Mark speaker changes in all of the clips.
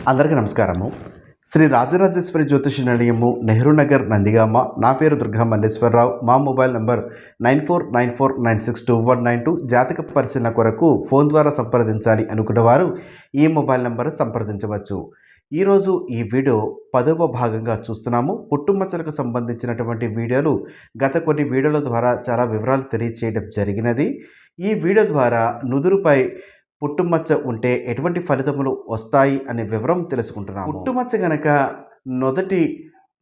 Speaker 1: అందరికీ నమస్కారము. శ్రీ రాజరాజేశ్వరి జ్యోతిష నిలయము, నెహ్రూ నగర్, నందిగామ. నా పేరు దుర్గా మల్లేశ్వరరావు. మా మొబైల్ నంబర్ 9494962192. జాతక పరిశీలన కొరకు ఫోన్ ద్వారా సంప్రదించాలి అనుకున్నవారు ఈ మొబైల్ నంబర్ సంప్రదించవచ్చు. ఈరోజు ఈ వీడియో 10వ భాగంగా చూస్తున్నాము. పుట్టుమచ్చలకు సంబంధించినటువంటి వీడియోలు గత కొన్ని వీడియోల ద్వారా చాలా వివరాలు తెలియచేయడం జరిగినది. ఈ వీడియో ద్వారా నుదురుపై పుట్టుమచ్చ ఉంటే ఎటువంటి ఫలితములు వస్తాయి అనే వివరం తెలుసుకుంటున్నాము. పుట్టుమచ్చ గనక మొదటి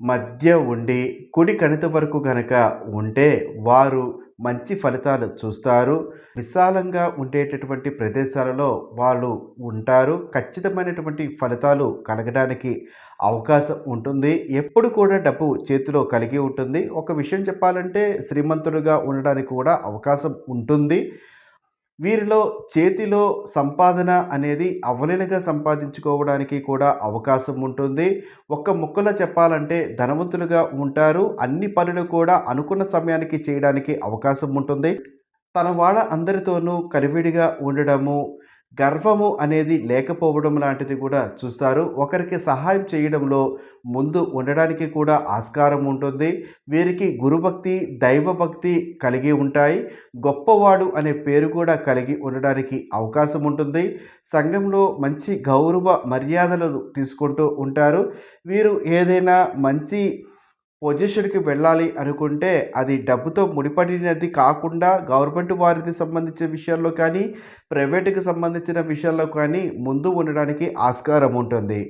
Speaker 1: మధ్య ఉండి కుడి కణిత వరకు గనక ఉంటే వారు మంచి ఫలితాలు చూస్తారు. విశాలంగా ఉండేటటువంటి ప్రదేశాలలో వాళ్ళు ఉంటారు. ఖచ్చితమైనటువంటి ఫలితాలు కలగడానికి అవకాశం ఉంటుంది. ఎప్పుడు కూడా డబ్బు చేతిలో కలిగి ఉంటుంది. ఒక విషయం చెప్పాలంటే శ్రీమంతుడుగా ఉండడానికి కూడా అవకాశం ఉంటుంది. వీరిలో చేతిలో సంపాదన అనేది అవలీలగా సంపాదించుకోవడానికి కూడా అవకాశం ఉంటుంది. ఒక్క ముక్కలో చెప్పాలంటే ధనవంతులుగా ఉంటారు. అన్ని పనులు కూడా అనుకున్న సమయానికి చేయడానికి అవకాశం ఉంటుంది. తన వాళ్ళ అందరితోనూ కలివిడిగా ఉండడము, గర్వము అనేది లేకపోవడం లాంటిది కూడా చూస్తారు. ఒకరికి సహాయం చేయడంలో ముందు ఉండడానికి కూడా ఆస్కారం ఉంటుంది. వీరికి గురుభక్తి, దైవభక్తి కలిగి ఉంటాయి. గొప్పవాడు అనే పేరు కూడా కలిగి ఉండడానికి అవకాశం ఉంటుంది. సంఘంలో మంచి గౌరవ మర్యాదలను తీసుకుంటూ ఉంటారు. వీరు ఏదైనా మంచి పొజిషన్‌కి వెళ్ళాలి అనుకుంటే అది డబ్బుతో ముడిపడినది కాకుండా గవర్నమెంట్ వారికి సంబంధించిన విషయాల్లో కానీ, ప్రైవేట్‌కి సంబంధించిన విషయాల్లో కానీ ముందు ఉండడానికి ఆస్కారం ఉంటుంది.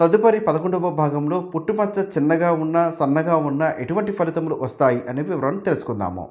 Speaker 1: తదుపరి 11వ భాగంలో పుట్టుమచ్చ చిన్నగా ఉన్నా, సన్నగా ఉన్నా ఎటువంటి ఫలితములు వస్తాయి అనే వివరాలను తెలుసుకుందాము.